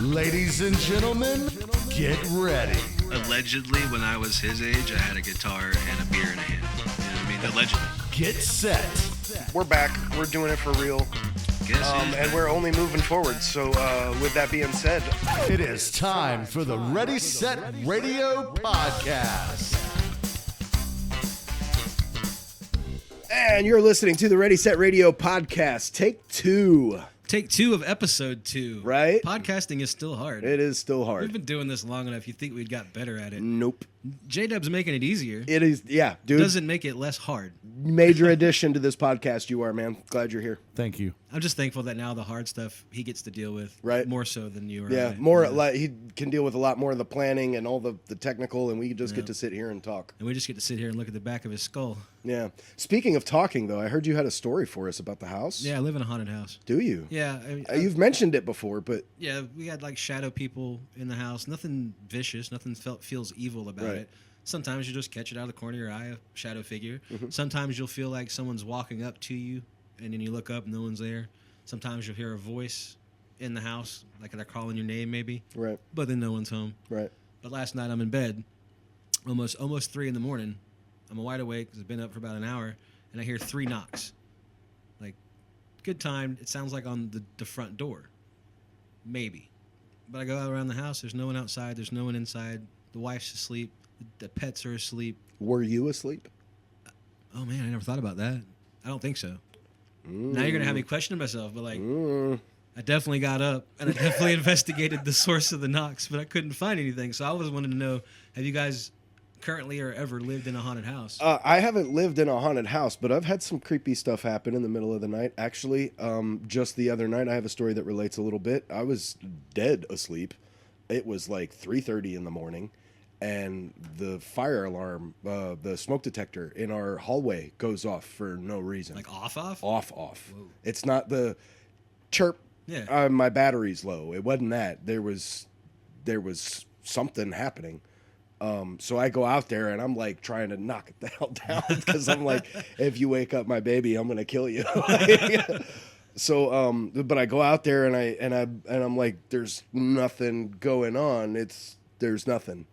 Ladies and gentlemen, get ready. Allegedly, when I was his age, I had a guitar and a beer in a hand. You know what I mean? Allegedly. Get set. We're back. We're doing it for real. And we're only moving forward. So with that being said, It is time for the Ready Set Radio Podcast. and you're listening to the Ready Set Radio Podcast. Take two. Take 2 of episode 2. Right? Podcasting is still hard. It is still hard. We've been doing this long enough. You think we'd got better at it. Nope. J-Dub's making it easier. It is, yeah, dude. Doesn't make it less hard. Major addition to this podcast you are, man. Glad you're here. Thank you. I'm just thankful that now the hard stuff he gets to deal with. Right. More so than you are. Yeah, more like he can deal with a lot more of the planning and all the technical, and we just get to sit here and talk. And we just get to sit here and look at the back of his skull. Yeah. Speaking of talking, though, I heard you had a story for us about the house. Yeah, I live in a haunted house. Do you? Yeah. I mean, You've mentioned it before, but yeah, we had like shadow people in the house. Nothing vicious. Nothing feels evil about Right. it. Sometimes you just catch it out of the corner of your eye, a shadow figure. Mm-hmm. Sometimes you'll feel like someone's walking up to you, and then you look up and no one's there. Sometimes you'll hear a voice in the house, like they're calling your name maybe, right, but then no one's home. right. But last night I'm in bed, almost 3 in the morning. I'm wide awake because I've been up for about an hour, and I hear 3 knocks. Like, good time. It sounds like on the front door. Maybe. But I go out around the house. There's no one outside. There's no one inside. The wife's asleep. The pets are asleep. Were you asleep? Oh, man, I never thought about that. I don't think so. Now you're going to have me question myself, but like, I definitely got up and I definitely investigated the source of the knocks, but I couldn't find anything. So I always wanted to know, have you guys currently or ever lived in a haunted house? I haven't lived in a haunted house, but I've had some creepy stuff happen in the middle of the night. Actually, just the other night, I have a story that relates a little bit. I was dead asleep. It was like 3:30 in the morning, and the fire alarm, the smoke detector in our hallway goes off for no reason. Like off? Off. Whoa. It's not the chirp. Yeah. My battery's low. It wasn't that. There was something happening. So I go out there and I'm like trying to knock it the hell down because I'm like, if you wake up my baby, I'm gonna kill you. So, but I go out there and I'm like, there's nothing going on. There's nothing,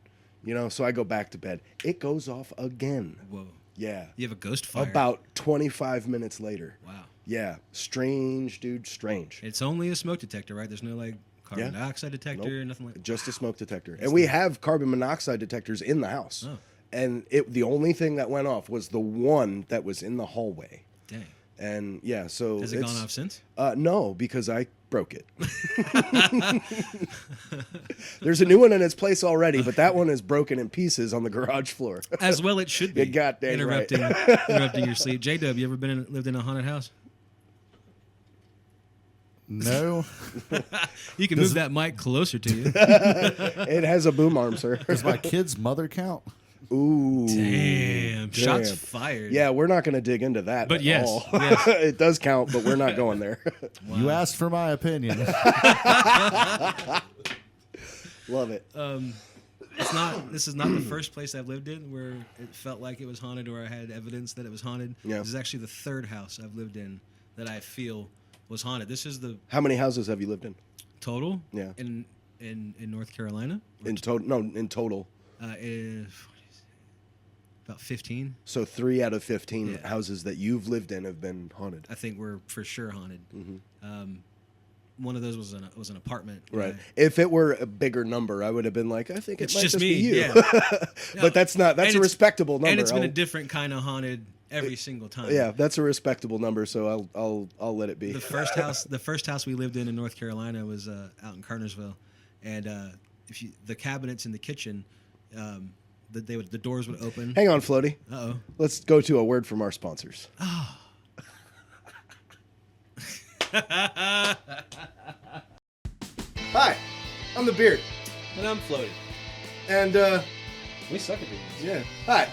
So I go back to bed. It goes off again. Whoa. Yeah. You have a ghost fire. About 25 minutes later. Wow. Yeah. Strange, dude. Strange. It's only a smoke detector, right? There's no like carbon dioxide detector, Nope. nothing like that. Just a smoke detector. And we have carbon monoxide detectors in the house. Oh. And the only thing that went off was the one that was in the hallway. Dang. And yeah, so Has it gone off since? No, because I broke it. There's a new one in its place already, but that one is broken in pieces on the garage floor. As well it should be. You got dang interrupting, right. interrupting your sleep. J-Dub, you ever lived in a haunted house? No. You can move that mic closer to you. It has a boom arm, sir. Does my kid's mother count? Ooh. Damn. Shots fired. Yeah, we're not going to dig into that But at yes, all. yes. It does count, but we're not going there. Wow. You asked for my opinion. Love it. This is not the first place I've lived in where it felt like it was haunted or I had evidence that it was haunted. Yeah. This is actually the 3rd house I've lived in that I feel was haunted. This is the How many houses have you lived in? total. Yeah. In North Carolina. In total? No, in total. About 15. So 3 out of 15 Yeah. houses that you've lived in have been haunted. I think we're for sure haunted. One of those was an apartment. Right. If it were a bigger number, I would have been like, I think It's it might just just me, be you. yeah. But that's a it's- respectable number. And it's been a different kind of haunted every single time. Yeah, that's a respectable number, so I'll let it be. The first house we lived in North Carolina was out in Kernersville, and the cabinets in the kitchen, the doors would open. Hang on, Floaty. Uh-oh. Let's go to a word from our sponsors. Hi, I'm the Beard, And I'm Floaty. and We suck at these. yeah. Hi,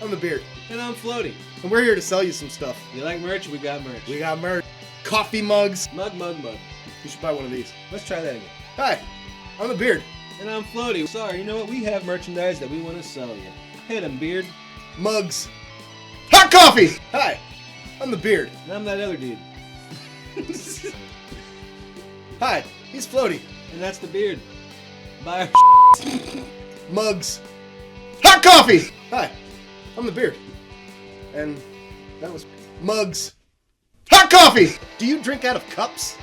I'm the Beard, And I'm Floaty. and we're here to sell you some stuff. You like merch? We got merch. We got merch, coffee mugs. Mug. You should buy one of these. Let's try that again. Hi, I'm the Beard. And I'm Floaty. Sorry, you know what? We have merchandise that we want to sell you. Hit 'em, Beard. Mugs, hot coffee. Hi, I'm the Beard. And I'm that other dude. Hi, he's Floaty. And that's the beard. Bye. Mugs. Hot coffee! Hi, I'm the beard. And that was mugs. Hot coffee! Do you drink out of cups?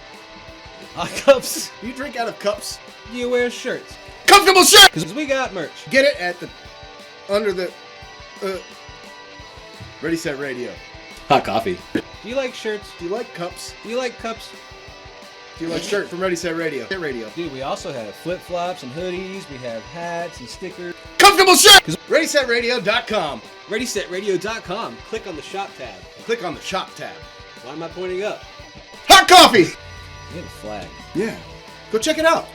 Hot cups. Do you drink out of cups? Do you wear shirts? Comfortable shirt! Because we got merch. Get it at the, under the, Ready Set Radio. Hot coffee. Do you like shirts? Do you like cups? Do you like cups? Do you like shirt from Ready Set Radio? Radio. Dude, we also have flip-flops and hoodies. We have hats and stickers. Comfortable shirt! ReadySetRadio.com. ReadySetRadio.com. Click on the shop tab. Click on the shop tab. Why am I pointing up? Hot coffee! You have a flag. Yeah. Go check it out.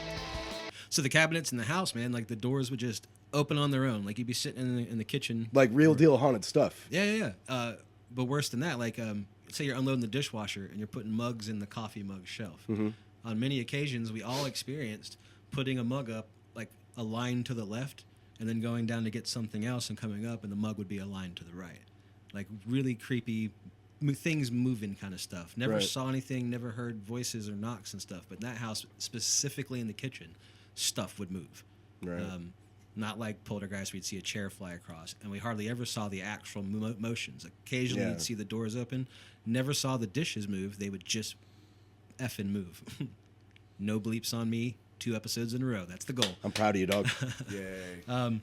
So the cabinets in the house, man, like the doors would just open on their own. Like you'd be sitting in the kitchen. Like real deal haunted stuff. Yeah. But worse than that, like say you're unloading the dishwasher and you're putting mugs in the coffee mug shelf. Mm-hmm. On many occasions, we all experienced putting a mug up like a line to the left and then going down to get something else and coming up and the mug would be a line to the right. Like really creepy things moving kind of stuff. Never Right. saw anything, never heard voices or knocks and stuff. But in that house, specifically in the kitchen, stuff would move. Right. Not like Poltergeist, we'd see a chair fly across, and we hardly ever saw the actual motions. Occasionally, you'd see the doors open. Never saw the dishes move. They would just effing move. No bleeps on me. 2 episodes in a row. That's the goal. I'm proud of you, dog. Yay.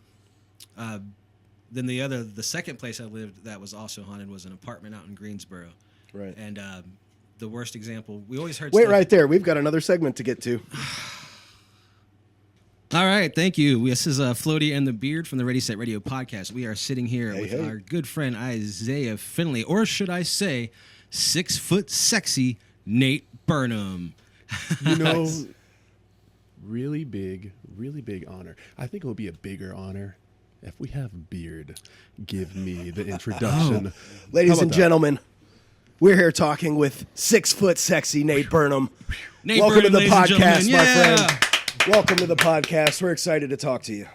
Then the second place I lived that was also haunted was an apartment out in Greensboro. Right. And the worst example, we always heard. Wait stuff, right there. We've got another segment to get to. All right, thank you. This is Floaty and the Beard from the Ready Set Radio podcast. We are sitting here with our good friend Isaiah Finley, or should I say, 6 foot sexy Nate Burnem. You know, really big honor. I think it would be a bigger honor if we have Beard give me the introduction. Ladies and gentlemen, we're here talking with 6 foot sexy Nate Burnem. Welcome to the podcast, my friend. Welcome to the podcast. We're excited to talk to you.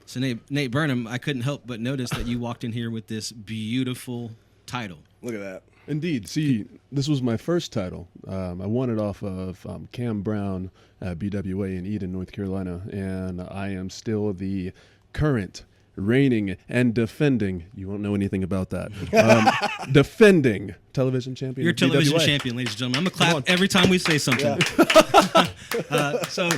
So Nate Burnem, I couldn't help but notice that you walked in here with this beautiful title. Look at that. Indeed. See, this was my first title. I won it off of Cam Brown at BWA in Eden, North Carolina, and I am still the current reigning and defending, you won't know anything about that, defending television champion. You're television BWA. champion, ladies and gentlemen. I'm going to clap every time we say something. So,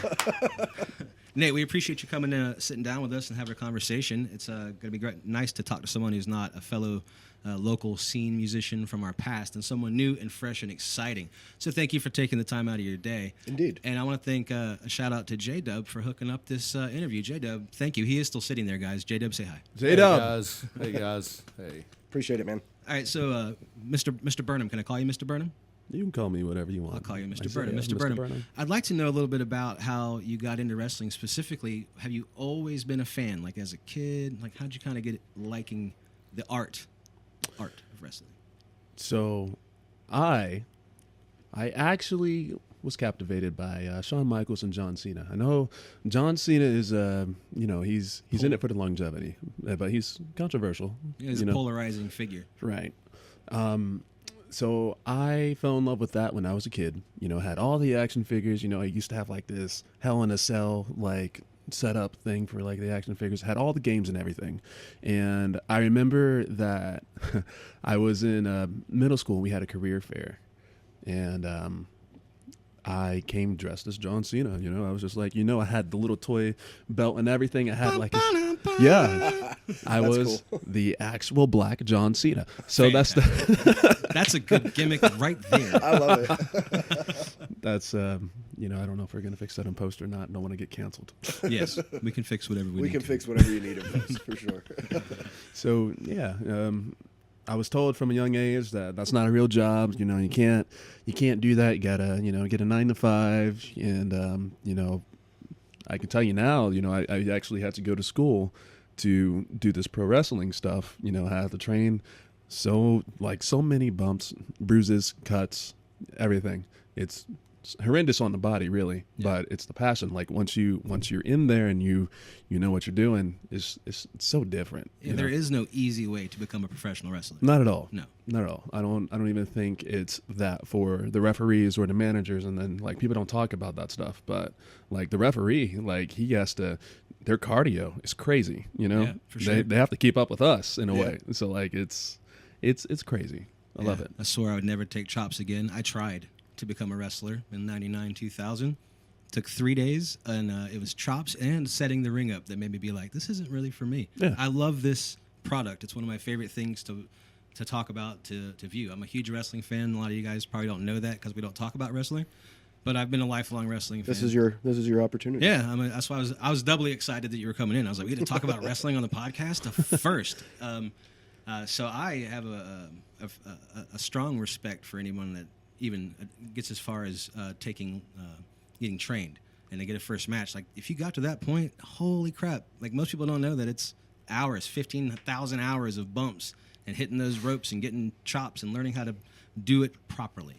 Nate, we appreciate you coming, sitting down with us and having a conversation. It's going to be nice to talk to someone who's not a fellow local scene musician from our past and someone new and fresh and exciting. So thank you for taking the time out of your day. Indeed. And I want to thank a shout out to J-Dub for hooking up this interview. J-Dub, thank you. He is still sitting there, guys. J-Dub, say hi. J-Dub. Hey guys. Hey. Appreciate it, man. All right, so Mr. Burnem, can I call you Mr. Burnem? You can call me whatever you want. I'll call you Mr. Isaiah, Burnem. Mr. Burnem, I'd like to know a little bit about how you got into wrestling specifically. Have you always been a fan, like as a kid? Like, how'd you kind of get liking the art of wrestling? So, I actually was captivated by Shawn Michaels and John Cena. I know John Cena is, he's in it for the longevity, but he's controversial. Yeah, he's a polarizing figure. Right. So I fell in love with that when I was a kid. You know, had all the action figures. You know, I used to have like this Hell in a Cell like setup thing for like the action figures. Had all the games and everything. And I remember that I was in middle school and we had a career fair, and I came dressed as John Cena. You know, I was just like, I had the little toy belt and everything. I had like, I was cool. The actual black John Cena. So that's a good gimmick right there. I love it. That's I don't know if we're gonna fix that in post or not. Don't want to get canceled. Yes, we can fix whatever we need. We can fix whatever you need in post for sure. So yeah. I was told from a young age that that's not a real job. You know, you can't do that. You gotta, get a 9 to 5. And, I can tell you now, I actually had to go to school to do this pro wrestling stuff. I had to train. So many bumps, bruises, cuts, everything. It's it's horrendous on the body, really, but it's the passion. Like once you're in there and you know what you're doing, it's so different. There is no easy way to become a professional wrestler. Not at all. No, not at all. I don't even think it's that for the referees or the managers. And then like people don't talk about that stuff, but like the referee, like he has to. Their cardio is crazy. Yeah, for sure. They have to keep up with us in a way. So like it's crazy. I love it. I swore I would never take chops again. I tried to become a wrestler in 99, 2000. Took 3 days, and it was chops and setting the ring up that made me be like, this isn't really for me. Yeah. I love this product. It's one of my favorite things to talk about, to view. I'm a huge wrestling fan. A lot of you guys probably don't know that because we don't talk about wrestling. But I've been a lifelong wrestling fan. This is your opportunity. Yeah, I mean, that's why I was doubly excited that you were coming in. I was like, we get to talk about wrestling on the podcast first. So I have a strong respect for anyone that even gets as far as getting trained and they get a first match. Like if you got to that point, holy crap! Like most people don't know that it's hours, 15,000 hours of bumps and hitting those ropes and getting chops and learning how to do it properly.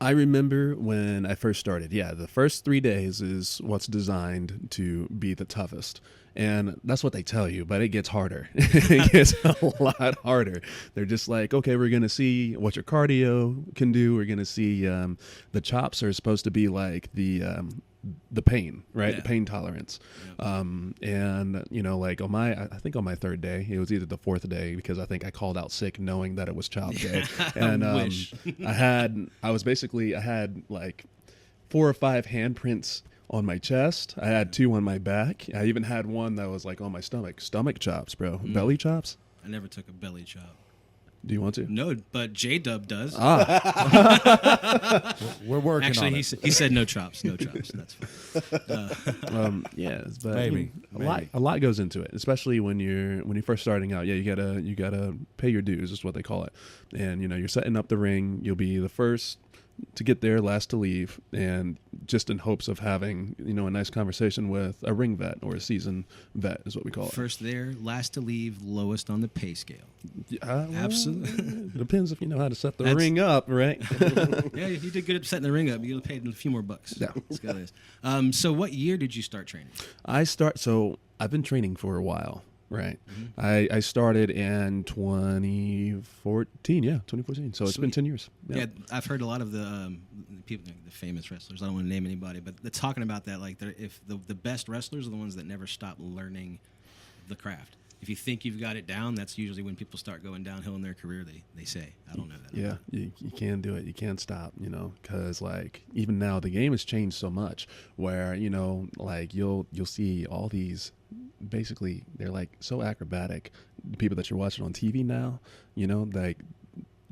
I remember when I first started, the first 3 days is what's designed to be the toughest. And that's what they tell you, but it gets harder. It gets a lot harder. They're just like, okay, we're going to see what your cardio can do. We're going to see the chops are supposed to be like the pain, right? Yeah. The pain tolerance. Yeah. And, like I think on my third day, it was either the fourth day because I think I called out sick knowing that it was chop day. And I had like 4 or 5 handprints on my chest. I had 2 on my back. I even had one that was like on my stomach. Stomach chops, bro. Belly chops. I never took a belly chop. Do you want to? No, but J-Dub does. We're working Actually, on he it. He said no chops. No chops. That's fine. But Maybe. a lot goes into it, especially when you're first starting out. Yeah, you gotta pay your dues, is what they call it. And you're setting up the ring. You'll be the first to get there, last to leave, and just in hopes of having a nice conversation with a ring vet or a seasoned vet is what we call it. First there, last to leave, lowest on the pay scale. Absolutely. Depends if you know how to set the ring up, right? Yeah, if you did good at setting the ring up, you get paid a few more bucks. Yeah. That's how it is. So what year did you start training? So I've been training for a while. Right. Mm-hmm. I started in 2014. Yeah, 2014. So it's been 10 years. Yeah, I've heard a lot of the people, the famous wrestlers. I don't want to name anybody, but they're talking about that. Like, if the best wrestlers are the ones that never stop learning the craft. If you think you've got it down, that's usually when people start going downhill in their career. They say, I don't know that. Yeah, you can do it. You can't stop. Because like even now the game has changed so much. Where like you'll see all these. Basically, they're like so acrobatic. The people that you're watching on TV now, like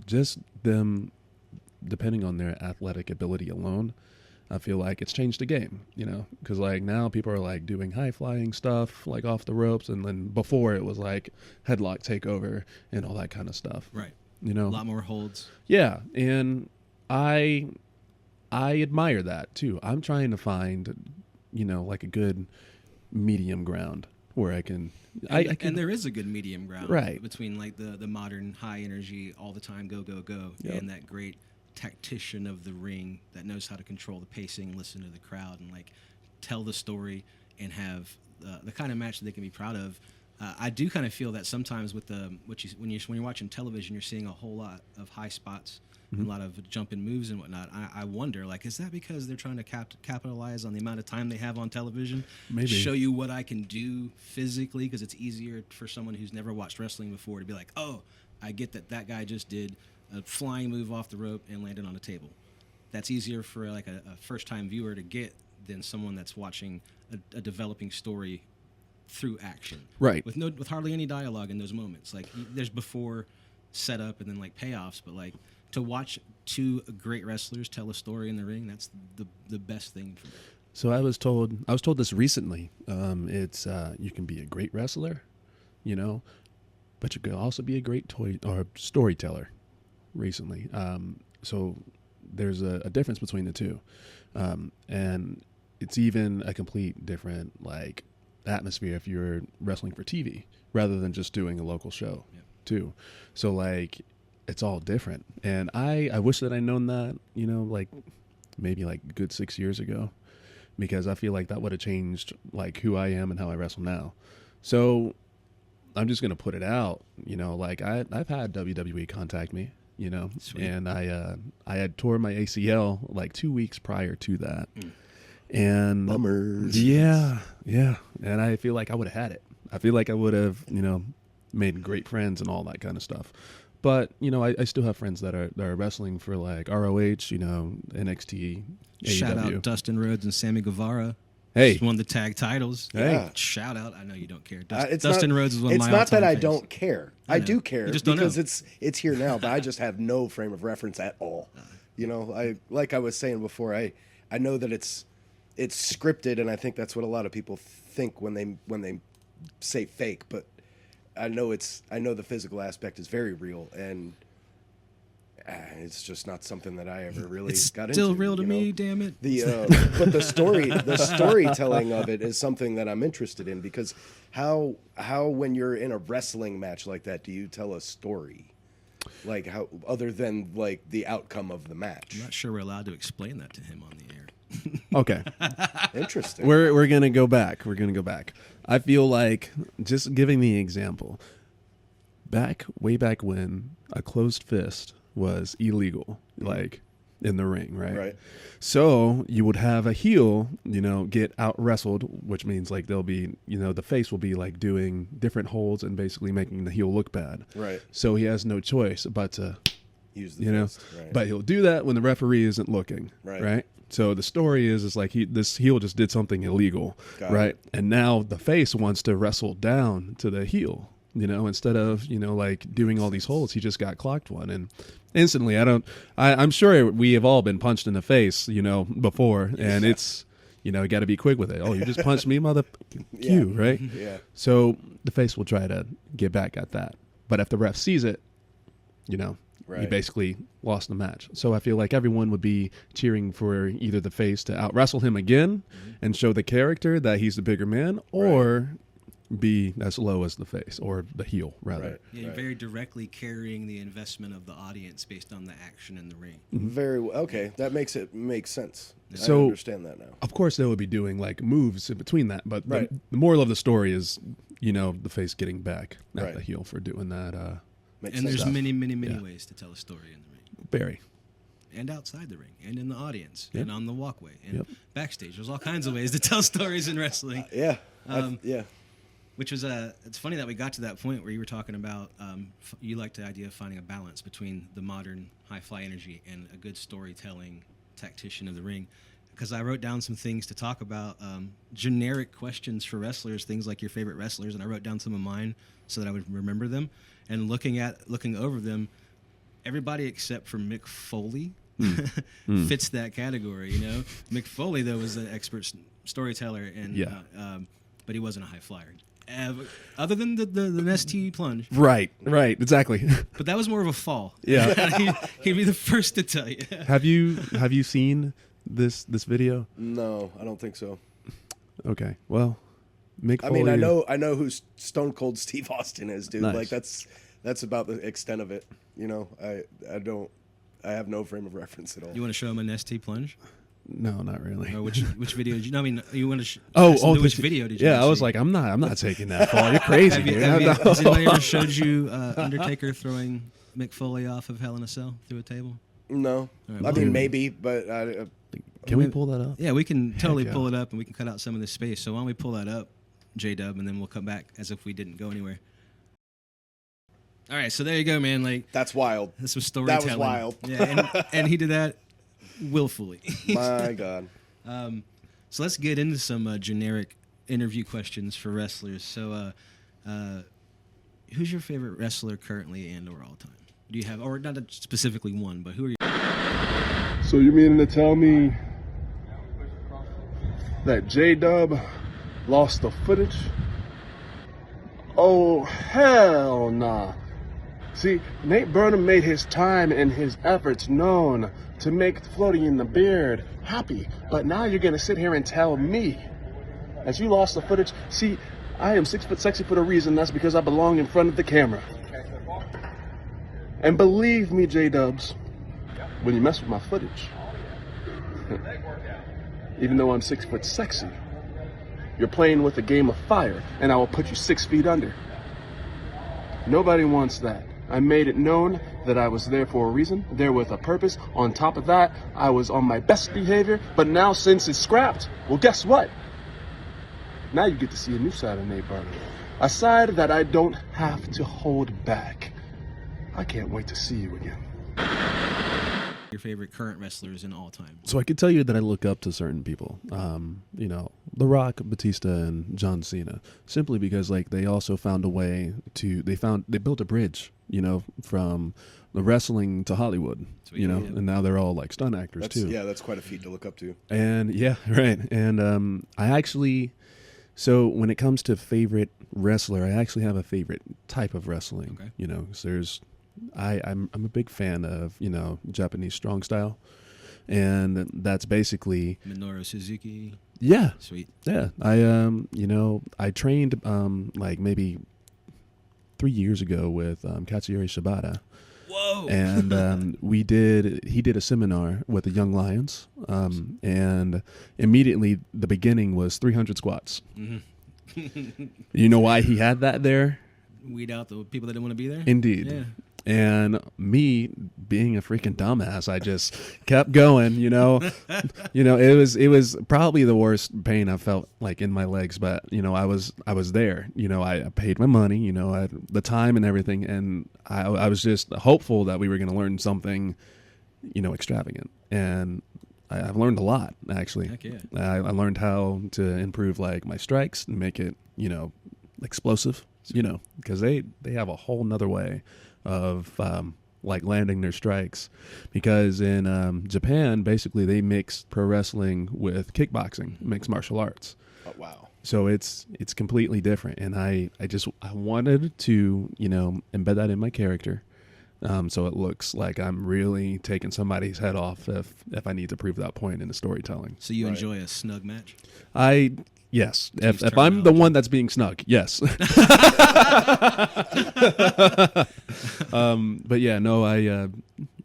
just them, depending on their athletic ability alone, I feel like it's changed the game. Because like now people are like doing high flying stuff like off the ropes, and then before it was like headlock takeover and all that kind of stuff. Right. A lot more holds. Yeah, and I admire that too. I'm trying to find, like a good medium ground where I can and there is a good medium ground, right, between like the modern high energy all the time go yep, and that great tactician of the ring that knows how to control the pacing, listen to the crowd, and like tell the story and have the kind of match that they can be proud of. I do kind of feel that sometimes with when you're watching television, you're seeing a whole lot of high spots. Mm-hmm. A lot of jumping moves and whatnot. I wonder, like, is that because they're trying to capitalize on the amount of time they have on television? Maybe. Show you what I can do physically, because it's easier for someone who's never watched wrestling before to be like, oh, I get that guy just did a flying move off the rope and landed on a table. That's easier for like a first-time viewer to get than someone that's watching a developing story through action. Right. With hardly any dialogue in those moments. Like, there's before setup and then like payoffs, but like, to watch 2 great wrestlers tell a story in the ring, that's the best thing for me. So I was told this recently. It's you can be a great wrestler, but you could also be a great storyteller. Recently, so there's a difference between the two, and it's even a complete different like atmosphere if you're wrestling for TV rather than just doing a local show, too. So like. It's all different, and I wish that I'd known that, like maybe like a good 6 years ago, because I feel like that would have changed like who I am and how I wrestle now. So I'm just gonna put it out, like I've had WWE contact me, Sweet. and I had tore my ACL like 2 weeks prior to that, and Bummers. yeah, and I feel like I would have had it. I feel like I would have, made great friends and all that kind of stuff. But I still have friends that are wrestling for like ROH, NXT, Shout AEW. out Dustin Rhodes and Sammy Guevara. Hey. Just won the tag titles. Hey. Yeah. Shout out. I know you don't care. It's Dustin not, Rhodes is one of my It's not that all-time I faves. don't care. I I know. do care You just don't because know. it's here now, but I just have no frame of reference at all. I like I was saying before, I know that it's scripted, and I think that's what a lot of people think when they say fake, but I know the physical aspect is very real, and it's just not something that I ever really It's got into. still real to me, damn it. But the storytelling of it is something that I'm interested in, because how when you're in a wrestling match like that, do you tell a story? Like, how, other than like the outcome of the match? I'm not sure we're allowed to explain that to him on the air. Okay. Interesting. We're gonna go back. I feel like, just giving the example, way back when a closed fist was illegal, like in the ring, right? Right. So you would have a heel, get out wrestled, which means like they'll be, the face will be like doing different holds and basically making the heel look bad. Right. So he has no choice but to, Use the fist. Right. but he'll do that when the referee isn't looking. Right. So the story is like this heel just did something illegal, Got right? it. And now the face wants to wrestle down to the heel, instead of, like doing all these holds, he just got clocked one. And instantly, I'm sure we have all been punched in the face, before, and it's, you got to be quick with it. Oh, you just punched me, mother, you, right? Yeah. So the face will try to get back at that. But if the ref sees it, you Right. basically lost the match. So I feel like everyone would be cheering for either the face to out wrestle him again and show the character that he's the bigger man, or be as low as the face, or the heel, rather. Right. Yeah, you're very directly carrying the investment of the audience based on the action in the ring. Very well. Okay, that makes sense. I So- understand that now. Of course, they would be doing like moves in between that, but Right. the moral of the story is, the face getting back at Right. the heel for doing that. Makes And sense. there's many, many, many Yeah. ways to tell a story in the ring. Very. And outside the ring, and in the audience, Yep. and on the walkway, and Yep. backstage. There's all kinds of ways to tell stories in wrestling. Yeah. Um, Yeah. Which was it's funny that we got to that point where you were talking about you like the idea of finding a balance between the modern high fly energy and a good storytelling tactician of the ring. Because I wrote down some things to talk about, generic questions for wrestlers, things like your favorite wrestlers, and I wrote down some of mine so that I would remember them. And looking over them, everybody except for Mick Foley fits that category. Mick Foley though was an expert storyteller, and Yeah. but he wasn't a high flyer. Other than the ST plunge, Right, exactly. but that was more of a fall. Yeah. He'd be the first to tell you. Have you seen this video? No, I don't think so. Okay, well, Mick I Foley. mean, I know who Stone Cold Steve Austin is, dude. Nice. Like that's about the extent of it. I have no frame of reference at all. You want to show him an ST plunge, No, not really. or which video did you? I mean, you want to? this- which video did you? Yeah, I was see? like, I'm not taking that fall. You're crazy, Have you, dude. have you, No. has anybody ever showed you Undertaker throwing Mick Foley off of Hell in a Cell through a table? No, All right, I well, mean maybe, but Can we pull that up? Yeah, we can totally yeah. pull it up, and we can cut out some of this space. So why don't we pull that up, J-Dub, and then we'll come back as if we didn't go anywhere. All right, so there you go, man. Like, that's wild. this was storytelling. That was wild. Yeah, and he did that willfully. My God. So let's get into some generic interview questions for wrestlers. So, who's your favorite wrestler currently and or all time? Do you have, or not specifically one, but who are you? So you mean to tell me that J-Dub lost the footage? Oh, hell nah. See, Nate Burnem made his time and his efforts known to make Floaty and the Beard happy. But now you're going to sit here and tell me that you lost the footage? See, I am 6 foot sexy for a reason. That's because I belong in front of the camera. And believe me, J-Dubs, when you mess with my footage, even though I'm 6 foot sexy. You're playing with a game of fire, and I will put you 6 feet under. Nobody wants that. I made it known that I was there for a reason, there with a purpose. On top of that, I was on my best behavior, but now since it's scrapped, well, guess what? Now you get to see a new side of Nate Burnem. A side that I don't have to hold back. I can't wait to see you again. Your favorite current wrestlers in all time? So I could tell you that I look up to certain people, you know, The Rock, Batista, and John Cena, simply because like they also found a way to they built a bridge, you know, from the wrestling to Hollywood, you know, and now they're all like stunt actors too. Yeah, that's quite a feat to look up to. And yeah, right. And I actually, so when it comes to favorite wrestler, I actually have a favorite type of wrestling. Okay. You know, 'cause there's I'm a big fan of, you know, Japanese strong style, and that's basically Minoru Suzuki. yeah, Sweet. yeah. I you know, I trained like maybe 3 years ago with Katsuyori Shibata. Whoa. And he did a seminar with the Young Lions, and immediately the beginning was 300 squats. Mm-hmm. You know why he had that there? Weed out the people that didn't want to be there? Indeed. Yeah. And me being a freaking dumbass, I just kept going, you know. It was probably the worst pain I felt like in my legs, but you know, I was there. You know, I paid my money, you know, I had the time and everything, and I was just hopeful that we were going to learn something, you know, extravagant. And I've learned a lot, actually. Heck yeah. I learned how to improve like my strikes and make it, you know, explosive, you know, because they have a whole nother way of like landing their strikes, because in Japan basically they mix pro wrestling with kickboxing, mixed martial arts. Oh, wow. So it's completely different, and I wanted to, you know, embed that in my character, so it looks like I'm really taking somebody's head off if I need to prove that point in the storytelling. So you enjoy a snug match? Yes. If I'm the one that's being snug, yes. But yeah, no,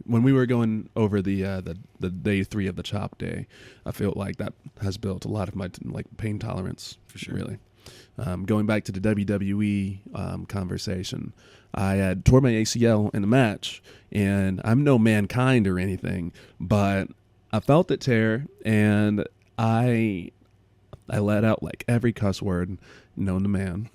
when we were going over the day 3 of the chop day, I feel like that has built a lot of my like pain tolerance. For sure. Really. Going back to the WWE conversation, I had tore my ACL in a match, and I'm no Mankind or anything, but I felt it tear, and I let out like every cuss word known to man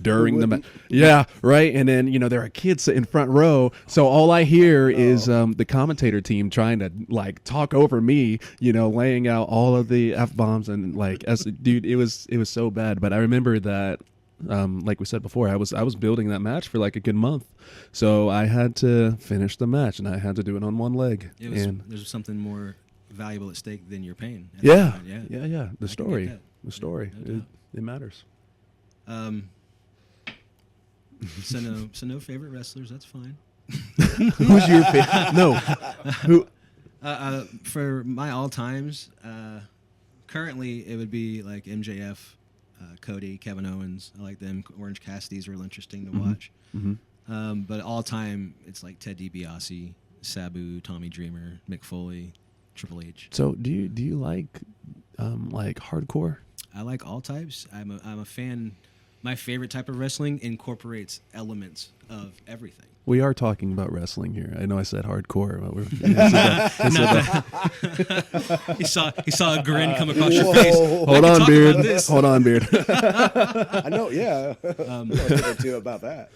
during the match. Yeah, right. And then, you know, there are kids in front row, so all I hear is the commentator team trying to like talk over me, you know, laying out all of the F-bombs and like, dude, it was so bad. But I remember that, like we said before, I was building that match for like a good month, so I had to finish the match, and I had to do it on one leg. There's something more valuable at stake than your pain. Yeah. Yeah. The story, it matters. So no favorite wrestlers. That's fine. Who's your favorite? No. Who? For my all times, currently it would be like MJF, Cody, Kevin Owens. I like them. Orange Cassidy's real interesting to watch. Mm-hmm. But all time, it's like Ted DiBiase, Sabu, Tommy Dreamer, Mick Foley, Triple H. So do you like hardcore? I like all types. I'm a fan. My favorite type of wrestling incorporates elements of everything. We are talking about wrestling here. I know I said hardcore, but He saw a grin come across your face. Hold on, Beard. I know, yeah. I know a thing or two about that.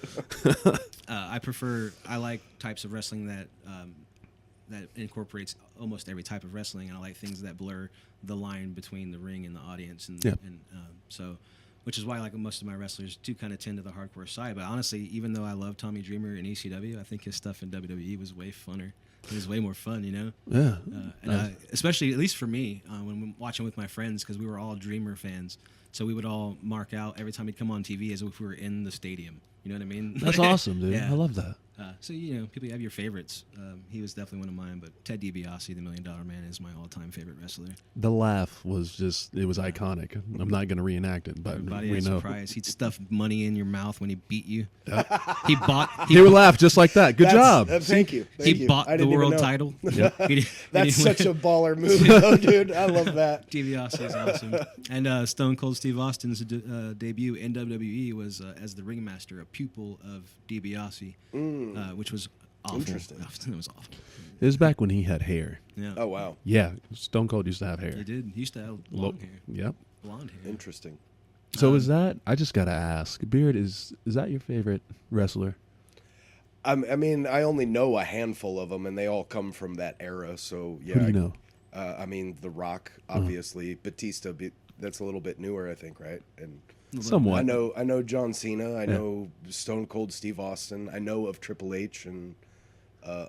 I like types of wrestling that incorporates almost every type of wrestling, and I like things that blur the line between the ring and the audience, so which is why like most of my wrestlers do kind of tend to the hardcore side. But honestly, even though I love Tommy Dreamer in ECW, I think his stuff in WWE was way funner. It was way more fun, you know? Yeah. Especially, at least for me, when I'm watching with my friends, because we were all Dreamer fans. So we would all mark out every time he'd come on TV as if we were in the stadium. You know what I mean? That's awesome, dude. Yeah. I love that. So, people have your favorites. He was definitely one of mine, but Ted DiBiase, the $1 Million Man, is my all-time favorite wrestler. The laugh was it was iconic. I'm not going to reenact it, but Everybody we was know. surprised. He'd stuff money in your mouth when he beat you. He would laugh just like that. Good job. Thank you. He bought the world title. That's such a baller move, though, dude. I love that. DiBiase is awesome. And Stone Cold Steve Austin's debut in WWE was as the ringmaster, a pupil of DiBiase, which was awful. Interesting. It was awful. It was back when he had hair. Yeah. Oh, wow. Yeah, Stone Cold used to have hair. He did. He used to have long hair. Yep. Blonde hair. Interesting. So is that? I just gotta ask. Beard is that your favorite wrestler? I mean, I only know a handful of them, and they all come from that era. So yeah. Who do you know? I mean, The Rock, obviously. Batista. That's a little bit newer, I think, right? And Somewhat. I know John Cena. I know Stone Cold Steve Austin. I know of Triple H and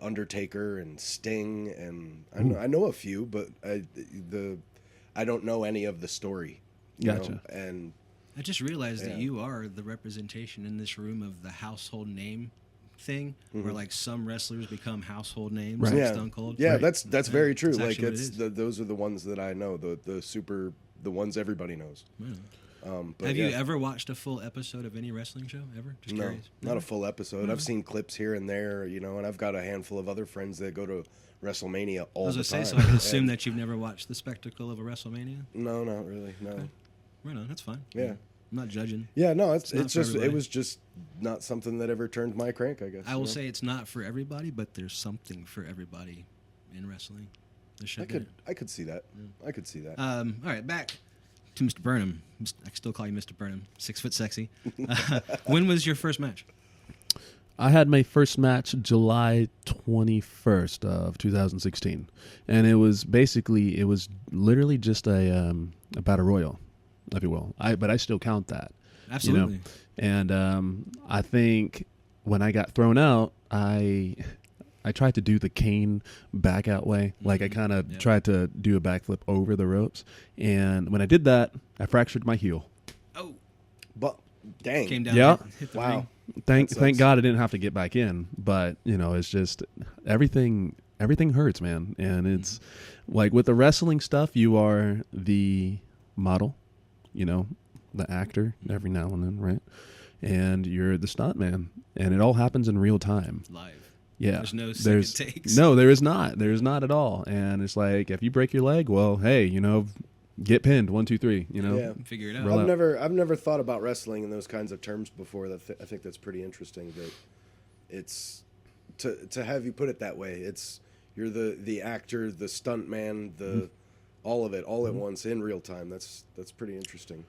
Undertaker and Sting, and I know a few, but I don't know any of the story. You Gotcha. know? And I just realized that you are the representation in this room of the household name thing, where like some wrestlers become household names, Right. like yeah, Stone Cold. yeah, Right. that's very true. That's Like actually what it is. those are the ones that I know, the ones everybody knows. But Have yeah. you ever watched a full episode of any wrestling show ever? Just No, curious. not a full episode. I've seen clips here and there, and I've got a handful of other friends that go to WrestleMania all I was the gonna time. say, so I can assume And- that you've never watched the spectacle of a WrestleMania. No, not really. No. Right on, that's fine. Yeah. I'm not judging. Yeah, no, not it's for just everybody. it was just not something that ever turned my crank, I guess. I will say it's not for everybody, but there's something for everybody in wrestling. There should be. I could see that. I could see that. All right, back to Mr. Burnham. I can still call you Mr. Burnham. 6 foot sexy. When was your first match? I had my first match July 21st of 2016, and it was literally just a battle royal, if you will. But I still count that. Absolutely. And I think when I got thrown out, I tried to do the Kane back out way. Like I kind of tried to do a backflip over the ropes, and when I did that, I fractured my heel. Oh, But dang. came down. Yeah. Hit the Wow. ring. Thank sucks. God I didn't have to get back in, but it's just everything hurts, man. And it's like with the wrestling stuff, you are the model, the actor every now and then, right? And you're the stunt man, and it all happens in real time. Live. Yeah, There's no second takes. No, there is not. There is not at all. And it's like if you break your leg, well, hey, get pinned 1, 2, 3. Yeah. Figure it out. Roll out. I've never thought about wrestling in those kinds of terms before. I think that's pretty interesting. That it's to have you put it that way. It's you're the actor, the stunt man, all of it, all at once in real time. That's pretty interesting.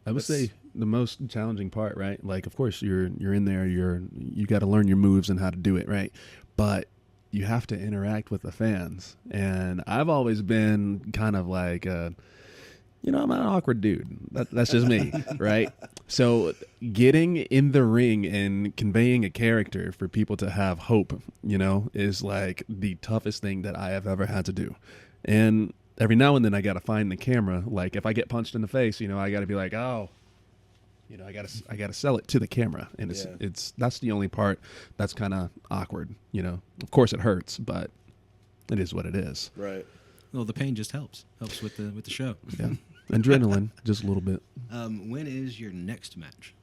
I would say the most challenging part, right? Like, of course, you're in there. You got to learn your moves and how to do it, right? But you have to interact with the fans, and I've always been kind of like, I'm an awkward dude. That's just me, right? So getting in the ring and conveying a character for people to have hope, is like the toughest thing that I have ever had to do, and every now and then I got to find the camera. Like if I get punched in the face, I got to be like, oh, I got to sell it to the camera. And that's the only part that's kind of awkward. Of course it hurts, but it is what it is. Right. Well, the pain just helps with the show. Yeah. Adrenaline, just a little bit. When is your next match?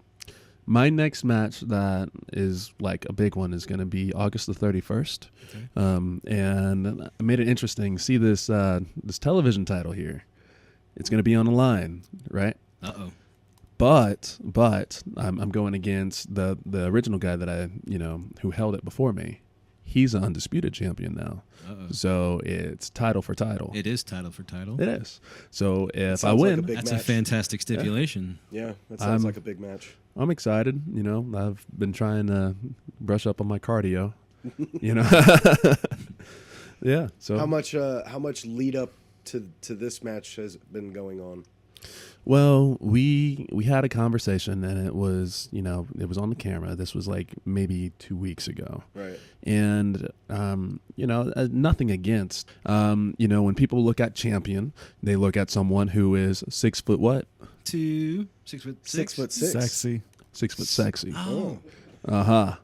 My next match that is like a big one is going to be August the 31st. Okay. And I made it interesting. See this television title here. It's going to be on the line, right? Uh-oh. But I'm going against the original guy that I, who held it before me. He's an undisputed champion now. Uh-oh. So it's title for title. It is title for title. It is. So if I Sounds like win, a big That's match. a fantastic stipulation. Yeah, that sounds like a big match. I'm excited. I've been trying to brush up on my cardio. Yeah. So How much lead up to this match has been going on? Well, we had a conversation, and it was on the camera. This was like maybe 2 weeks ago, Right. and nothing against when people look at champion, they look at someone who is 6 foot what? 2 6 foot 6. 6'6". Sexy. 6 foot sexy. Oh, Uh-huh.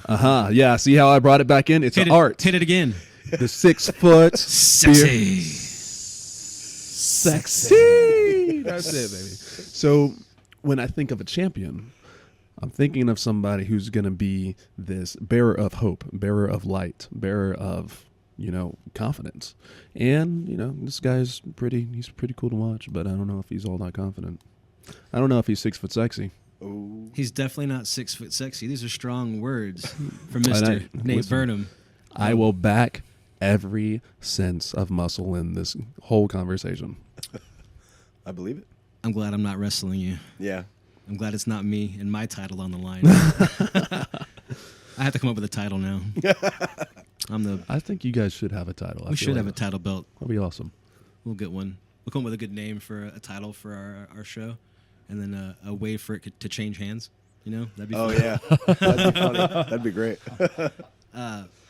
Yeah, see how I brought it back in? It's an art. Hit it again. The 6 foot Sexy. Sexy. That's it, baby. So when I think of a champion, I'm thinking of somebody who's going to be this bearer of hope, bearer of light, bearer of, confidence. And, this guy's he's pretty cool to watch, but I don't know if he's all that confident. I don't know if he's 6 foot sexy. Ooh. He's definitely not 6 foot sexy. These are strong words from Mr. Nate Burnem. I will back every sense of muscle in this whole conversation. I believe it. I'm glad I'm not wrestling you. Yeah. I'm glad it's not me and my title on the line. I have to come up with a title now. I think you guys should have a title. We should have a title belt. That'd be awesome. We'll get one. We'll come up with a good name for a title for our show, and then a way for it to change hands. That'd be fun. Oh, yeah. That'd be funny. That'd be great.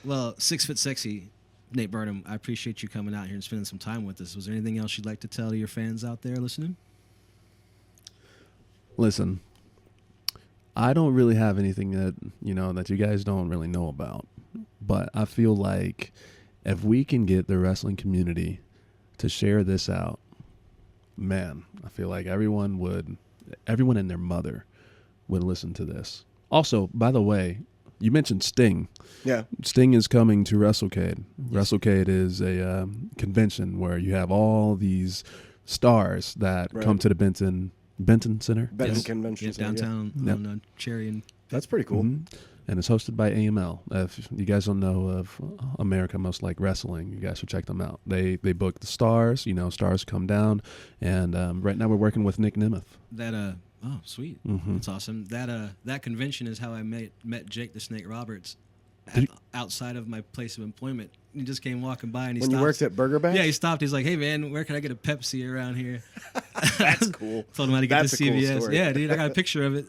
Well, 6 foot sexy, Nate Burnem, I appreciate you coming out here and spending some time with us. Was there anything else you'd like to tell your fans out there listening? Listen, I don't really have anything that you guys don't really know about, but I feel like if we can get the wrestling community to share this out, man, I feel like everyone and their mother would listen to this. Also, by the way, you mentioned Sting. Yeah. Sting is coming to WrestleCade. Yes. WrestleCade is a convention where you have all these stars that come to the Benton Center. Benton Convention Center. Downtown on Cherry and That's pretty cool. Mm-hmm. And it's hosted by AML. If you guys don't know of America Most Like Wrestling, you guys should check them out. They book the stars. Stars come down. And right now we're working with Nick Nemeth. Oh, sweet. Mm-hmm. That's awesome. That convention is how I met Jake the Snake Roberts outside of my place of employment. He just came walking by and he stopped. When you worked at Burger Bash? Yeah, he stopped. He's like, "Hey, man, where can I get a Pepsi around here?" That's cool. Told him how to get That's to a cool CVS. story. Yeah, dude, I got a picture of it.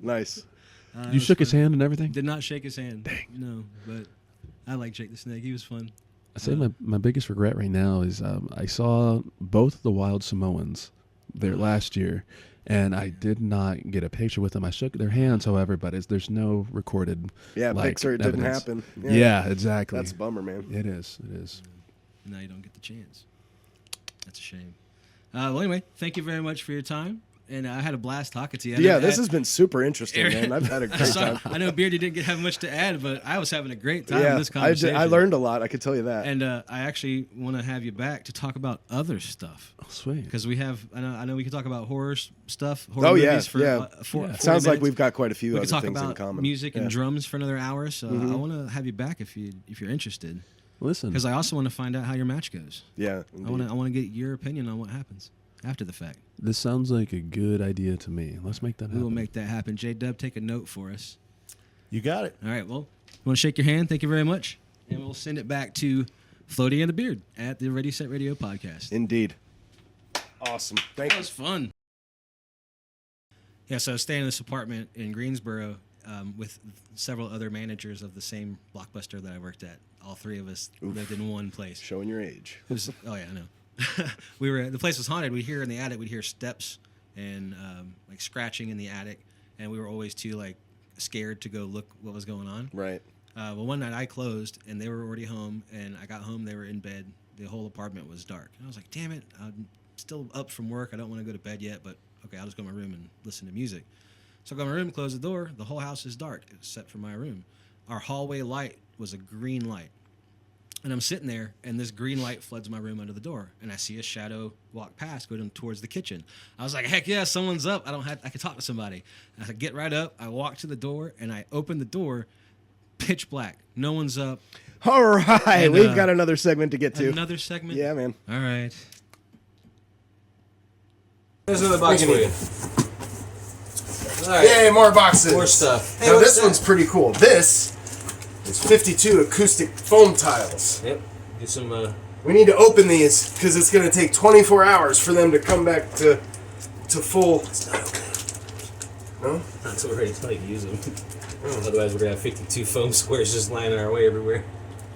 Nice. You shook his hand and everything? Did not shake his hand. Dang. No, but I like Jake the Snake. He was fun. I say my biggest regret right now is I saw both the Wild Samoans there last year, and I did not get a picture with them. I shook their hands, however, but there's no recorded. Yeah, picture it didn't evidence. happen. Yeah, exactly. That's a bummer, man. It is. It is. Now you don't get the chance. That's a shame. Well, anyway, thank you very much for your time. And I had a blast talking to you. This has been super interesting, man. I've had a great time. I know, Beardy didn't have much to add, but I was having a great time in this conversation. I learned a lot, I could tell you that. And I actually want to have you back to talk about other stuff. Oh, sweet. Because we have, I know we can talk about horror stuff, movies for Sounds like minutes. we've got quite a few we other can talk things about in common. music and drums for another hour, so I want to have you back if you're interested. Listen. Because I also want to find out how your match goes. Yeah. I want to get your opinion on what happens after the fact. This sounds like a good idea to me. Let's make that happen. We will make that happen. J-Dub, take a note for us. You got it. All right, well, I want to shake your hand. Thank you very much. And we'll send it back to Floaty and the Beard at the Ready Set Radio podcast. Indeed. Awesome. Thank That you. was fun. Yeah, so I was staying in this apartment in Greensboro with several other managers of the same Blockbuster that I worked at. All three of us lived in one place. Showing your age. Oh yeah, I know. The place was haunted. We'd hear in the attic, we'd hear steps and like scratching in the attic, and we were always too like scared to go look what was going on. Right. Well, one night I closed, and they were already home, and I got home, they were in bed. The whole apartment was dark, and I was like, "Damn it! I'm still up from work. I don't want to go to bed yet, but okay, I'll just go to my room and listen to music." So I go to my room, close the door. The whole house is dark except for my room. Our hallway light was a green light. And I'm sitting there, and this green light floods my room under the door, and I see a shadow walk past, going towards the kitchen. I was like, "Heck yeah, someone's up! I can talk to somebody." I get right up, I walk to the door, and I open the door. Pitch black, no one's up. All right, And, we've got another segment to get to. Another segment. Yeah, man. All right. There's another box for you. All right. Yay, more boxes. More stuff. Hey, Now what's this that? one's pretty cool. This is 52 acoustic foam tiles. Yep. Do some. We need to open these because it's going to take 24 hours for them to come back to full. No? Not too ready to use them. Otherwise, we're gonna have 52 foam squares just lying in our way everywhere.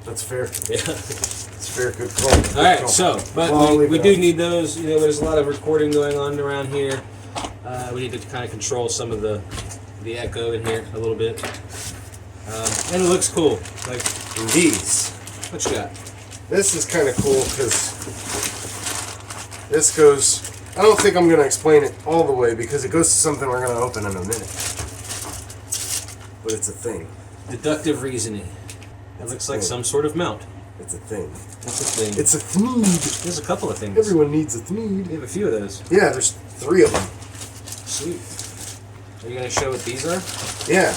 That's fair. Yeah. It's fair. Good call. All right. So, but Well, we do need those. You know, there's a lot of recording going on around here. We need to kind of control some of the echo in here a little bit. And it looks cool. Like, And these. what you got? This is kind of cool because this goes. I don't think I'm going to explain it all the way because it goes to something we're going to open in a minute. But it's a thing. Deductive reasoning. It looks like some sort of mount. It's a thing. It's a thing. It's a thneed. There's a couple of things. Everyone needs a thneed. We have a few of those. Yeah, there's 3 of them. Sweet. Are you going to show what these are? Yeah.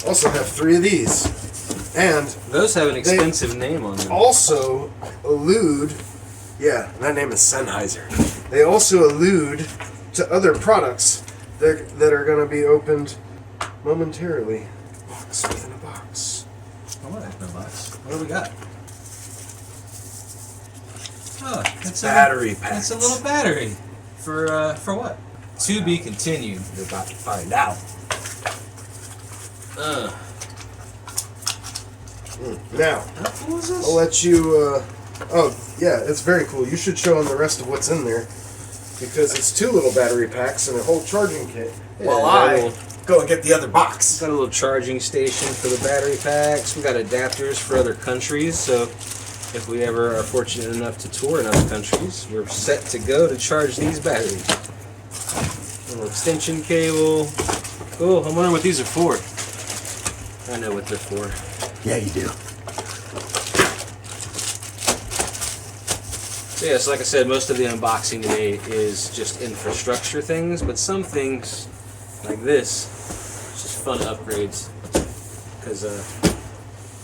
Also have 3 of these. And Those have an expensive name on them. also allude. Yeah, that name is Sennheiser. They also allude to other products that are going to be opened momentarily. Box within a box. I want to open a box. What do we got? Oh, that's Battery packs. That's a little battery. For what? To be continued. You're about to find out. Now, How cool is this? I'll let you. Oh, yeah, it's very cool. You should show them the rest of what's in there because it's 2 little battery packs and a whole charging kit. Yeah, While got a I little- go and get the other box. Got a little charging station for the battery packs. We got adapters for other countries, so if we ever are fortunate enough to tour in other countries, we're set to go to charge these batteries. Little extension cable. Cool. I'm wondering what these are for. I know what they're for. Yeah, you do. So yeah, so like I said, most of the unboxing today is just infrastructure things, but some things, like this, it's just fun upgrades. Because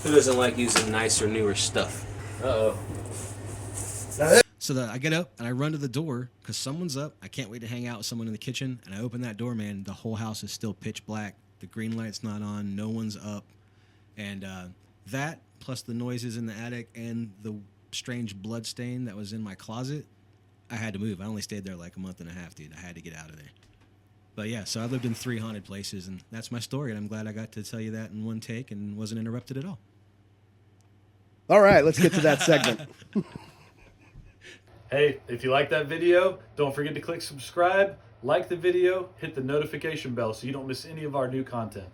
who doesn't like using nicer, newer stuff? Uh-oh. So I get up and I run to the door because someone's up. I can't wait to hang out with someone in the kitchen. And I open that door, man. The whole house is still pitch black. The green light's not on. No one's up. And that, plus the noises in the attic and the strange blood stain that was in my closet, I had to move. I only stayed there like a month and a half, dude. I had to get out of there. But yeah, so I lived in 3 haunted places, and that's my story. And I'm glad I got to tell you that in one take and wasn't interrupted at all. All right, let's get to that segment. Hey, if you like that video, don't forget to click subscribe, like the video, hit the notification bell so you don't miss any of our new content.